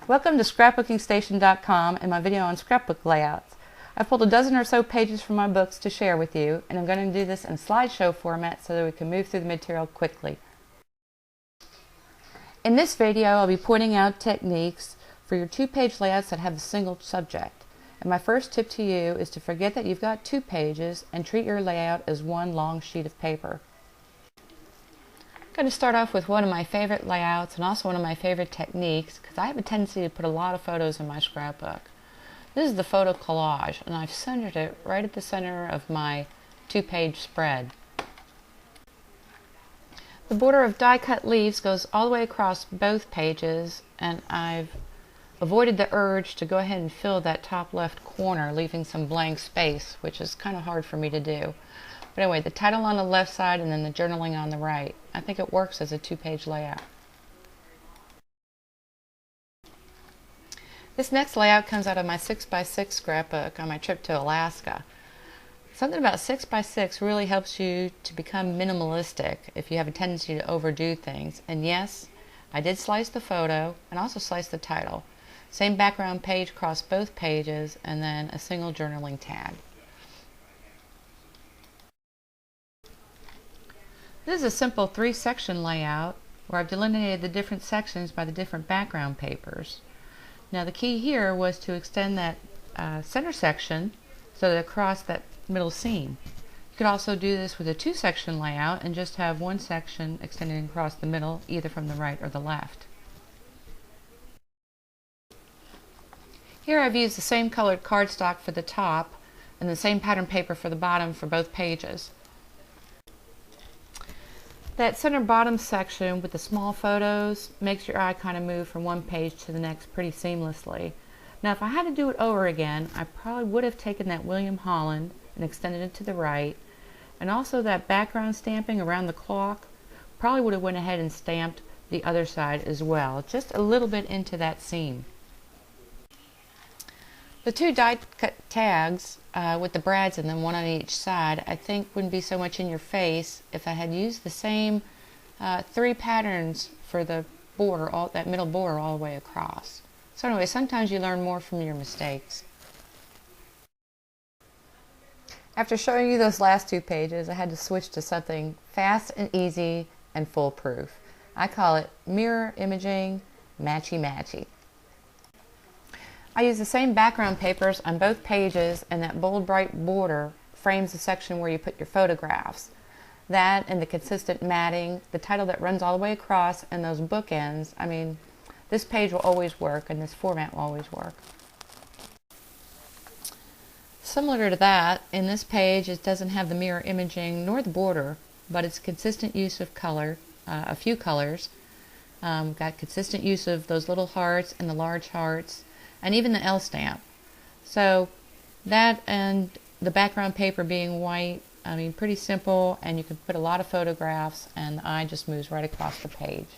Welcome to scrapbookingstation.com and my video on scrapbook layouts. I've pulled a dozen or so pages from my books to share with you, and I'm going to do this in slideshow format so that we can move through the material quickly. In this video, I'll be pointing out techniques for your two-page layouts that have a single subject. And my first tip to you is to forget that you've got 2 pages and treat your layout as one long sheet of paper. I'm going to start off with one of my favorite layouts and also one of my favorite techniques because I have a tendency to put a lot of photos in my scrapbook. This is the photo collage, and I've centered it right at the center of my 2-page spread. The border of die-cut leaves goes all the way across both pages, and I've avoided the urge to go ahead and fill that top left corner, leaving some blank space, which is kind of hard for me to do. But anyway, the title on the left side and then the journaling on the right. I think it works as a 2-page layout. This next layout comes out of my 6x6 scrapbook on my trip to Alaska. Something about 6x6 really helps you to become minimalistic if you have a tendency to overdo things. And yes, I did slice the photo and also slice the title. Same background page across both pages, and then a single journaling tag. This is a simple 3-section layout where I've delineated the different sections by the different background papers. Now the key here was to extend that center section so that across that middle seam. You could also do this with a 2-section layout and just have one section extending across the middle, either from the right or the left. Here I've used the same colored cardstock for the top and the same pattern paper for the bottom for both pages. That center bottom section with the small photos makes your eye kind of move from one page to the next pretty seamlessly. Now if I had to do it over again, I probably would have taken that William Holland and extended it to the right, and also that background stamping around the clock, probably would have went ahead and stamped the other side as well, just a little bit into that seam. The 2 die-cut tags with the brads in them, one on each side, I think wouldn't be so much in your face if I had used the same 3 patterns for the border, that middle border all the way across. So anyway, sometimes you learn more from your mistakes. After showing you those last 2 pages, I had to switch to something fast and easy and foolproof. I call it mirror imaging matchy-matchy. I use the same background papers on both pages, and that bold bright border frames the section where you put your photographs. That and the consistent matting, the title that runs all the way across, and those bookends. I mean, this page will always work and this format will always work. Similar to that, in this page it doesn't have the mirror imaging nor the border, but it's consistent use of color, a few colors. Got consistent use of those little hearts and the large hearts, and even the L stamp. So that and the background paper being white, I mean, pretty simple, and you can put a lot of photographs and the eye just moves right across the page.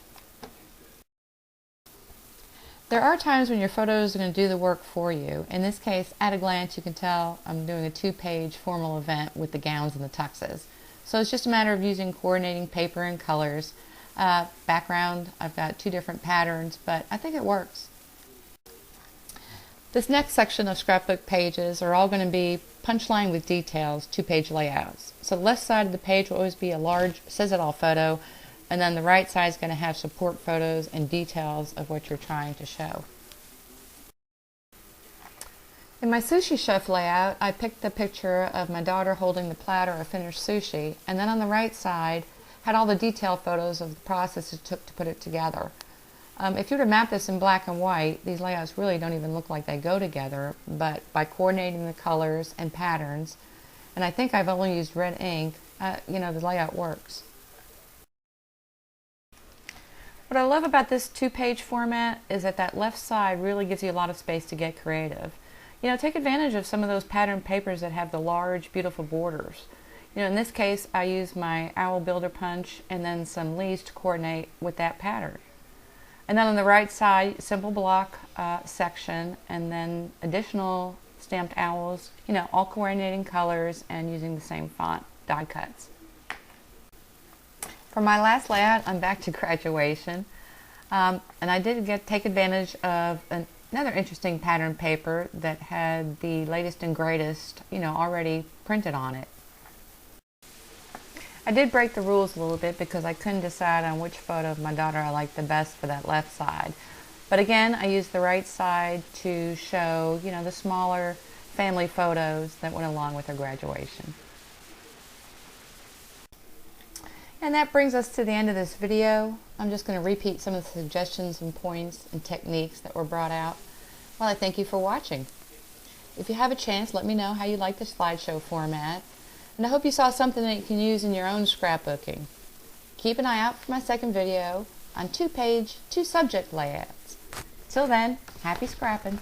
There are times when your photos are going to do the work for you. In this case, at a glance, you can tell I'm doing a 2-page formal event with the gowns and the tuxes. So it's just a matter of using coordinating paper and colors. Background, I've got 2 different patterns, but I think it works. This next section of scrapbook pages are all going to be punchline with details 2-page layouts. So the left side of the page will always be a large says it all photo, and then the right side is going to have support photos and details of what you're trying to show. In my sushi chef layout, I picked the picture of my daughter holding the platter of finished sushi, and then on the right side had all the detail photos of the process it took to put it together. If you were to map this in black and white, these layouts really don't even look like they go together, but by coordinating the colors and patterns, and I think I've only used red ink, the layout works. What I love about this 2-page format is that left side really gives you a lot of space to get creative. Take advantage of some of those pattern papers that have the large, beautiful borders. In this case, I used my owl builder punch and then some leaves to coordinate with that pattern. And then on the right side, simple block section, and then additional stamped owls, all coordinating colors and using the same font die cuts. For my last layout, I'm back to graduation. And I did take advantage of another interesting pattern paper that had the latest and greatest, already printed on it. I did break the rules a little bit because I couldn't decide on which photo of my daughter I liked the best for that left side. But again, I used the right side to show, the smaller family photos that went along with her graduation. And that brings us to the end of this video. I'm just going to repeat some of the suggestions and points and techniques that were brought out. Well, I thank you for watching. If you have a chance, let me know how you like the slideshow format. And I hope you saw something that you can use in your own scrapbooking. Keep an eye out for my second video on 2-page, 2-subject layouts. Till then, happy scrapping.